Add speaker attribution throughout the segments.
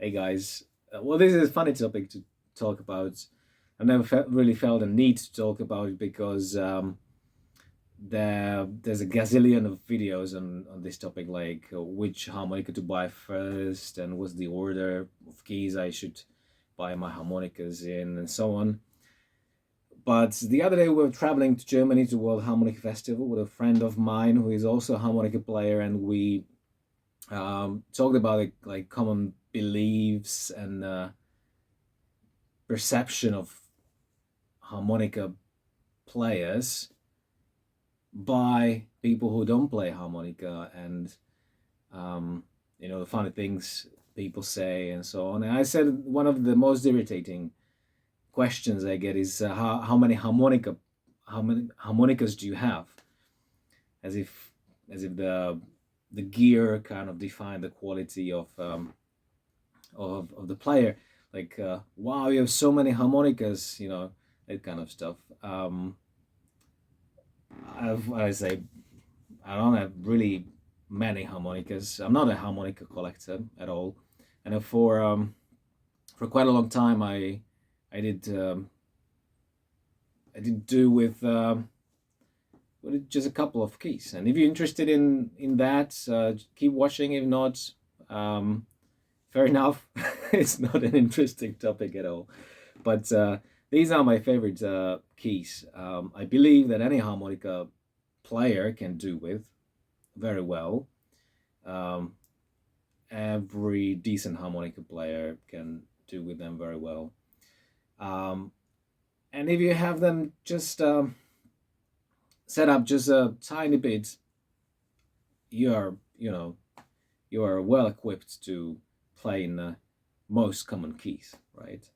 Speaker 1: Hey guys, well, this is a funny topic to talk about. I've never really felt a need to talk about it because there's a gazillion of videos on this topic, like which harmonica to buy first and what's the order of keys I should buy my harmonicas in, and so on. But the other day we were traveling to Germany to World Harmonica Festival with a friend of mine who is also a harmonica player, and we talked about like common beliefs and perception of harmonica players by people who don't play harmonica, and the funny things people say and so on. And I said one of the most irritating questions I get is how many harmonicas do you have? As if the gear kind of define the quality of the player. Like, wow, you have so many harmonicas, that kind of stuff. I say I don't have really many harmonicas. I'm not a harmonica collector at all, and for quite a long time I did I did do with just a couple of keys. And if you're interested in that, keep watching. If not, fair enough. It's not an interesting topic at all. But these are my favorite keys. I believe that any harmonica player can do with very well. Um, every decent harmonica player can do with them very well. Um, and if you have them just set up just a tiny bit, you are you are well equipped to play in most common keys, right?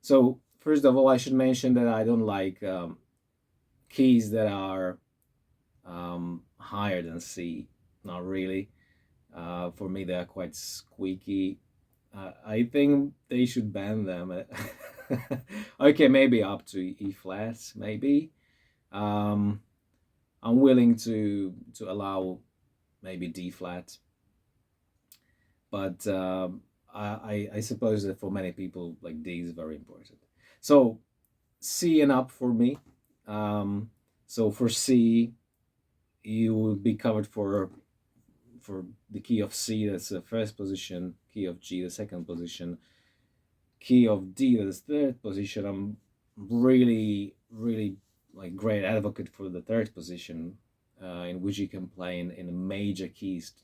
Speaker 1: So first of all, I should mention that I don't like keys that are higher than C. Not really. For me, they are quite squeaky. I think they should ban them. Okay, maybe up to E flat, maybe. Um, I'm willing to allow maybe D flat, but I suppose that for many people, like D is very important. So C and up for me. Um, so for C, you will be covered for the key of C, that's the first position, key of G, the second position, key of D, that's the third position. I'm really like great advocate for the third position, in which you can play in major keys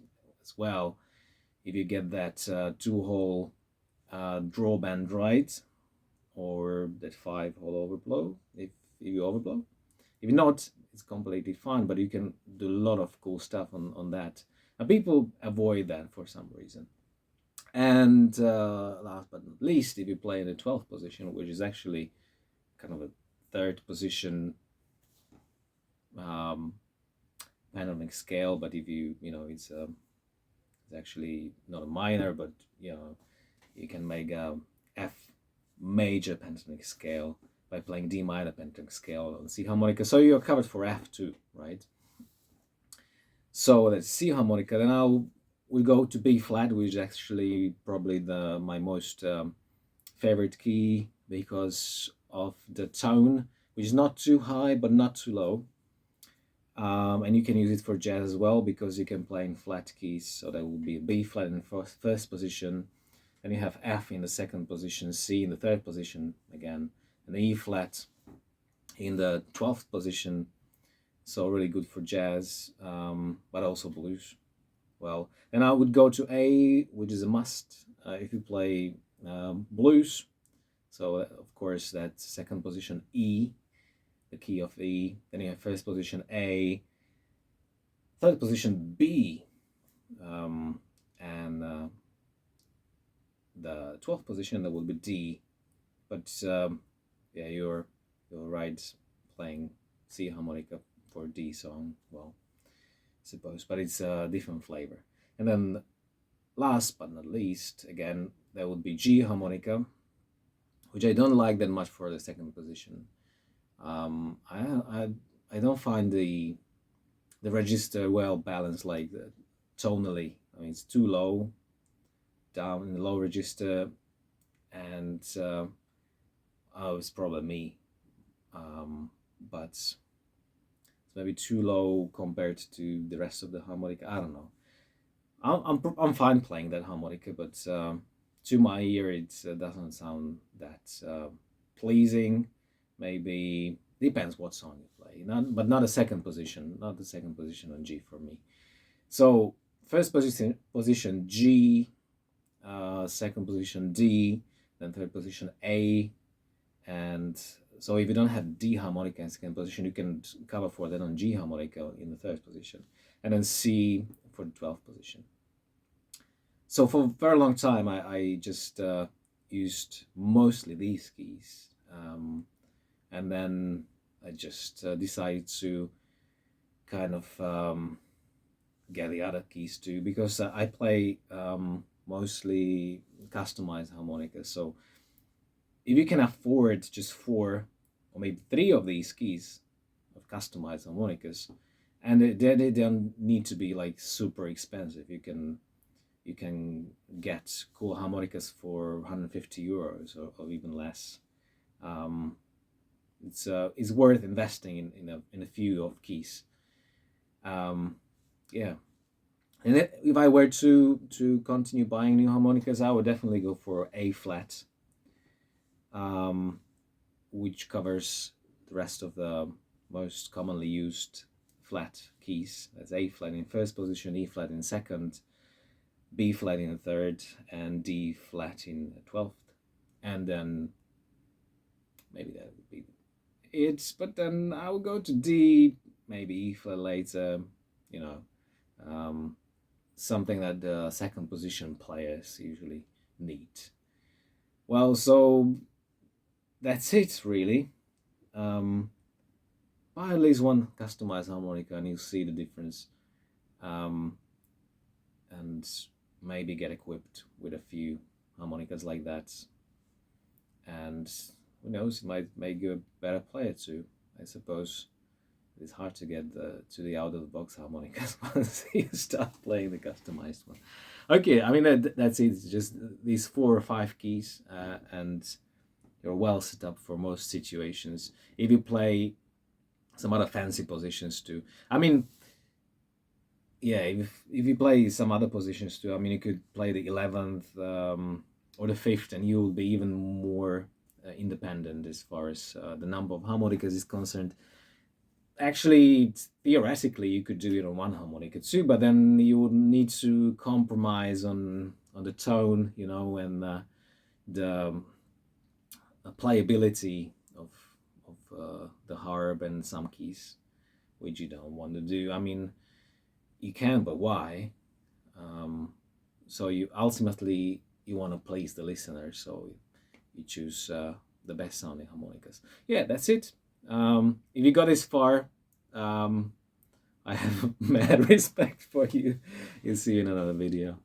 Speaker 1: as well. If you get that two-hole draw band right, or that five-hole overblow, if you overblow. If not, it's completely fine, but you can do a lot of cool stuff on that. And people avoid that for some reason. And last but not least, if you play in the 12th position, which is actually kind of a third position um, pandemic scale, but if it's actually not a minor, but you can make a F major pentatonic scale by playing D minor pentatonic scale on C harmonica. So you're covered for F too, right? So that's C harmonica. Then we'll go to B flat, which is actually probably my most favorite key because of the tone, which is not too high but not too low. And you can use it for jazz as well because you can play in flat keys. So that will be a B flat in the first position, then you have F in the second position, C in the third position again, and E flat in the 12th position. So really good for jazz, but also blues. Well, then I would go to A, which is a must if you play blues. So of course that's second position E, the key of E. Then you have first position A, third position B, and the 12th position that will be D. But yeah, you're right, playing C harmonica for D song. Well, I suppose, but it's a different flavor. And then last but not least, again, there would be G harmonica, which I don't like that much for the second position. I don't find the register well balanced, like tonally. I mean, it's too low, down in the low register, and oh, it's probably me, but it's maybe too low compared to the rest of the harmonica. I don't know. I'm fine playing that harmonica, but to my ear it doesn't sound that pleasing. Maybe depends what song you play. But not a second position, not the second position on G for me. So first position G, second position D, then third position A, and so if you don't have D harmonica in second position, you can cover for that on G harmonica in the third position, and then C for the 12th position. So for a very long time, I just used mostly these keys, and then I just decided to kind of get the other keys too, because I play mostly customized harmonicas. So if you can afford just 4 or maybe 3 of these keys of customized harmonicas, and they don't need to be like super expensive. You can get cool harmonicas for 150 euros or even less. It's worth investing in a few of keys. Yeah, and if I were to continue buying new harmonicas, I would definitely go for A flat, which covers the rest of the most commonly used flat keys. That's A flat in first position, E flat in second, B flat in the third, and D flat in the 12th. And then maybe that would be it. But then I would go to D, maybe E flat later, you know, something that the second position players usually need. Well, so that's it really. Buy at least one customized harmonica and you'll see the difference. And maybe get equipped with a few harmonicas like that, and who knows, it might make you a better player too. I suppose it's hard to get to the out of the box harmonicas once you start playing the customized one. Okay, I mean that's it. It's just these 4 or 5 keys, and you're well set up for most situations. If you play some other fancy positions too, I mean, yeah, if you play some other positions too, I mean, you could play the 11th or the 5th, and you'll be even more independent as far as the number of harmonicas is concerned. Actually, theoretically, you could do it on one harmonica too, but then you would need to compromise on the tone, you know, and the playability of the harp and some keys, which you don't want to do. I mean, you can, but why? So you ultimately you want to please the listener, so you choose the best sounding harmonicas. Yeah, that's it. If you got this far, I have mad respect for you. You'll see you in another video.